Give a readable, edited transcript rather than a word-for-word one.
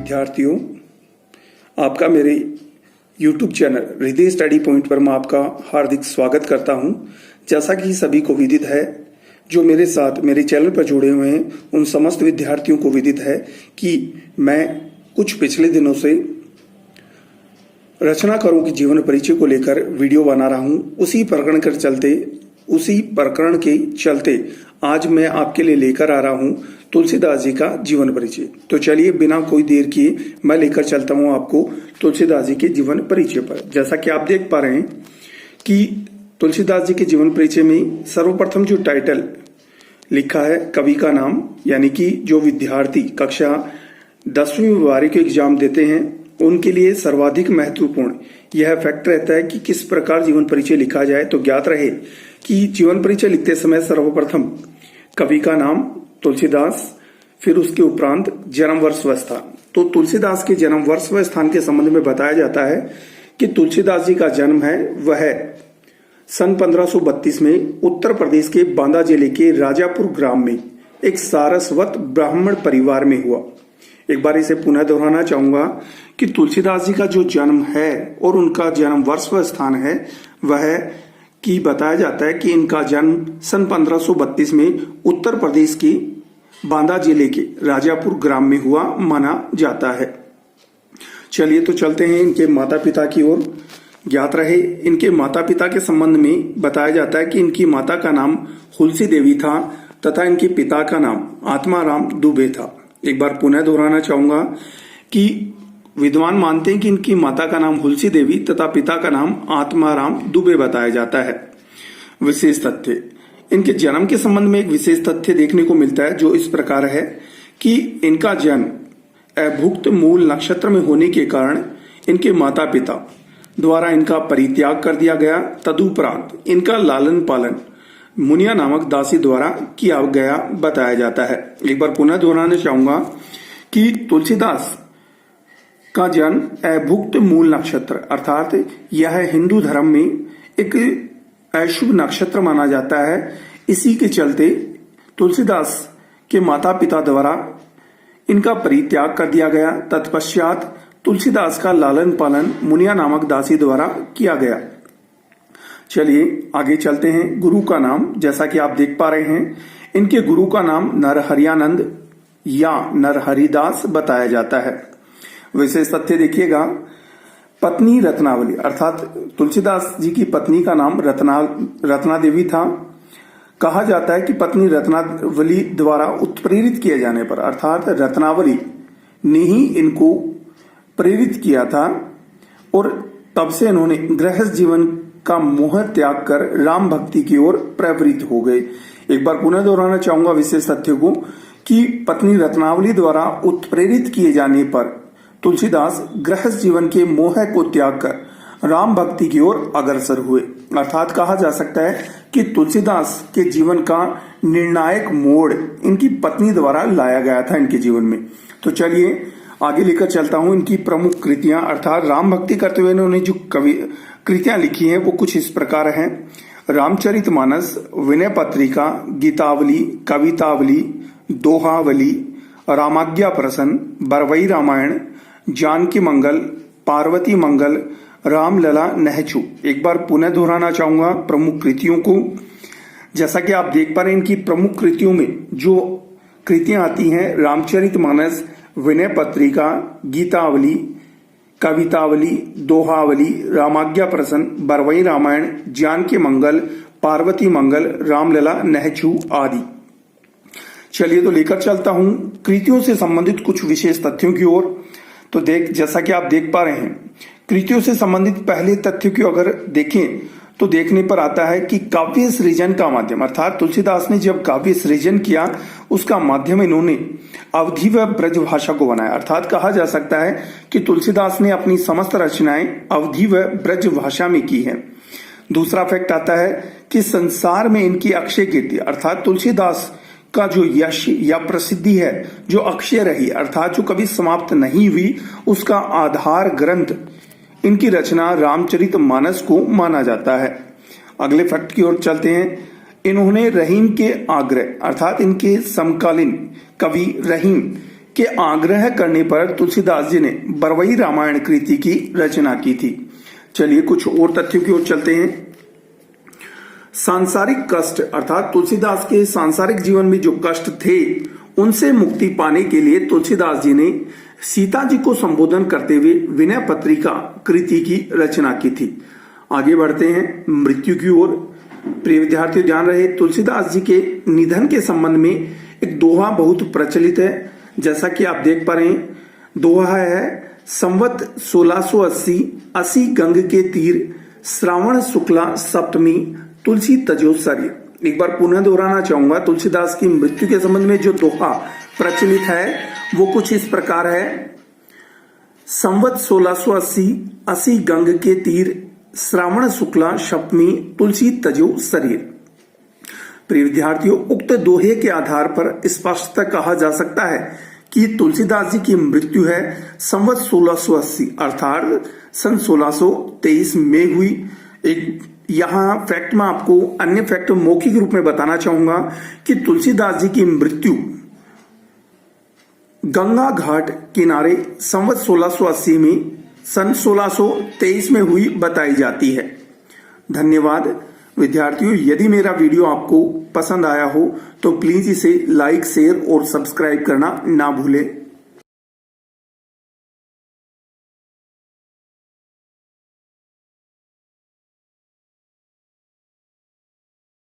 विद्यार्थियों, आपका मेरे YouTube चैनल हृदय स्टडी पॉइंट पर मैं आपका हार्दिक स्वागत करता हूं। जैसा कि सभी को विदित है, जो मेरे साथ मेरे चैनल पर जुड़े हुए हैं उन समस्त विद्यार्थियों को विदित है कि मैं कुछ पिछले दिनों से रचनाकारों के जीवन परिचय को लेकर वीडियो बना रहा हूं। उसी प्रकरण के चलते आज मैं आपके लिए लेकर आ रहा हूं तुलसीदास जी का जीवन परिचय। तो चलिए बिना कोई देर किए मैं लेकर चलता हूं आपको तुलसीदास जी के जीवन परिचय पर। जैसा कि आप देख पा रहे हैं कि तुलसीदास जी के जीवन परिचय में सर्वप्रथम जो टाइटल लिखा है कवि का नाम, यानी कि जो विद्यार्थी कक्षा 10वीं बारहवीं के एग्जाम देते हैं उनके लिए सर्वाधिक महत्वपूर्ण यह फैक्ट रहता है कि किस प्रकार जीवन परिचय लिखा जाए। तो ज्ञात रहे कि जीवन परिचय लिखते समय सर्वप्रथम कवि का नाम तुलसीदास, फिर उसके उपरांत जन्म वर्ष व स्थान। तो तुलसीदास के जन्म वर्ष व स्थान के संबंध में बताया जाता है कि तुलसीदास जी का जन्म है वह सन 1532 में उत्तर प्रदेश के बांदा जिले के राजापुर ग्राम में एक सारस्वत ब्राह्मण परिवार में हुआ। एक बार इसे पुनः दोहराना चाहूंगा कि तुलसीदास जी का जो जन्म है और उनका जन्म वर्ष व स्थान है वह कि बताया जाता है कि इनका जन्म सन 1532 में उत्तर प्रदेश के बांदा जिले के राजापुर ग्राम में हुआ माना जाता है। चलिए तो चलते हैं इनके माता पिता की ओर। ज्ञात रहे इनके माता पिता के संबंध में बताया जाता है कि इनकी माता का नाम हुलसी देवी था तथा इनके पिता का नाम आत्माराम दुबे था। एक बार पुनः दोहराना चाहूंगा कि विद्वान मानते हैं कि इनकी माता का नाम हुलसी देवी तथा पिता का नाम आत्माराम दुबे बताया जाता है। विशेष तथ्य, इनके जन्म के संबंध में एक विशेष तथ्य देखने को मिलता है जो इस प्रकार है कि इनका जन्म अभुक्त मूल नक्षत्र में होने के कारण इनके माता पिता द्वारा इनका परित्याग कर दिया गया। तदुपरांत इनका लालन पालन मुनिया नामक दासी द्वारा किया गया बताया जाता है। एक बार पुनः दोहराना चाहूंगा कि तुलसीदास का जन्म अभुक्त मूल नक्षत्र अर्थात यह हिंदू धर्म में एक अशुभ नक्षत्र माना जाता है। इसी के चलते तुलसीदास के माता पिता द्वारा इनका परित्याग कर दिया गया। तत्पश्चात तुलसीदास का लालन पालन मुनिया नामक दासी द्वारा किया गया। चलिए आगे चलते हैं। गुरु का नाम, जैसा कि आप देख पा रहे हैं इनके गुरु का नाम नरहरियानंद या नरहरिदास बताया जाता है। विशेष तथ्य देखिएगा, पत्नी रत्नावली अर्थात तुलसीदास जी की पत्नी का नाम रत्ना देवी था। कहा जाता है कि पत्नी रत्नावली द्वारा उत्प्रेरित किए जाने पर अर्थात रत्नावली ने ही इनको प्रेरित किया था और तब से इन्होंने गृहस्थ जीवन का मोह त्याग कर राम भक्ति की ओर प्रवृत्त हो गए। एक बार पुनः दोहराना चाहूंगा विशेष तथ्य को कि पत्नी रत्नावली द्वारा उत्प्रेरित किए जाने पर तुलसीदास गृहस्थ जीवन के मोह को त्याग कर राम भक्ति की ओर अग्रसर हुए। अर्थात कहा जा सकता है कि तुलसीदास के जीवन का निर्णायक मोड़ इनकी पत्नी द्वारा लाया गया था इनके जीवन में। तो चलिए आगे लेकर चलता हूं इनकी प्रमुख कृतियां अर्थात राम भक्ति करते हुए इन्होंने जो कृतियां लिखी हैं वो कुछ इस प्रकार हैं। रामचरितमानस, विनय पत्रिका, गीतावली, कवितावली, दोहावली, रामाज्ञा प्रसन्न, बरवई रामायण, जानकी मंगल, पार्वती मंगल, रामलला नहचू। एक बार पुनः दोहराना चाहूंगा प्रमुख कृतियों को। जैसा कि आप देख पा रहे हैं इनकी प्रमुख कृतियों में जो कृतियां आती हैं रामचरितमानस, विनय पत्रिका, गीतावली, कवितावली, दोहावली, रामाज्ञा प्रसन्न, बरवई रामायण, जानकी मंगल, पार्वती मंगल, रामलला नहचू आदि। चलिए तो लेकर चलता हूं कृतियों से संबंधित कुछ विशेष तथ्यों की ओर। तो जैसा कि आप देख पा रहे हैं कृतियों से संबंधित पहले तथ्य की अगर देखें तो देखने पर आता है कि काव्य सृजन का माध्यम अर्थात तुलसीदास ने जब काव्य सृजन किया उसका माध्यम इन्होंने अवधी व ब्रज भाषा को बनाया। अर्थात कहा जा सकता है कि तुलसीदास ने अपनी समस्त रचनाएं अवधी व ब्रज भाषा में की है। दूसरा फैक्ट आता है कि संसार में इनकी अक्षय कीर्ति अर्थात तुलसीदास का जो यश या प्रसिद्धि है जो अक्षय रही अर्थात जो कभी समाप्त नहीं हुई, उसका आधार ग्रंथ इनकी रचना रामचरितमानस को माना जाता है। अगले फैक्ट की ओर चलते हैं। इन्होंने रहीम के आग्रह अर्थात इनके समकालीन कवि रहीम के आग्रह करने पर तुलसीदास जी ने बरवई रामायण कृति की रचना की थी। चलिए कुछ और तथ्यों की ओर चलते हैं। सांसारिक कष्ट अर्थात तुलसीदास के सांसारिक जीवन में जो कष्ट थे उनसे मुक्ति पाने के लिए तुलसीदास जी ने सीता जी को संबोधन करते हुए विनय पत्रिका कृति की रचना की थी। आगे बढ़ते हैं मृत्यु की ओर। प्रिय विद्यार्थियों, जान रहे तुलसीदास जी के निधन के संबंध में एक दोहा बहुत प्रचलित है। जैसा कि आप देख पा रहे हैं, दोहा है संवत 1680 80 गंग के तीर, श्रावण शुक्ला सप्तमी, तुलसी तजो शरीर। एक बार पुनः दोहराना चाहूंगा, तुलसीदास की मृत्यु के संबंध में जो दोहा प्रचलित है वो कुछ इस प्रकार है। संवत 1680 80 गंग के तीर, श्रावण शुक्ला सप्तमी, तुलसी तजो शरीर। प्रिय विद्यार्थियों, उक्त दोहे के आधार पर स्पष्टतः कहा जा सकता है कि तुलसीदास जी की मृत्यु है संवत 1680 अर्थात सन 1623 में हुई। एक यहाँ फैक्ट में आपको अन्य फैक्ट मौखिक रूप में बताना चाहूंगा कि तुलसीदास जी की मृत्यु गंगा घाट किनारे संवत 1680 में सन 1623 में हुई बताई जाती है। धन्यवाद विद्यार्थियों, यदि मेरा वीडियो आपको पसंद आया हो तो प्लीज इसे लाइक, शेयर और सब्सक्राइब करना ना भूलें।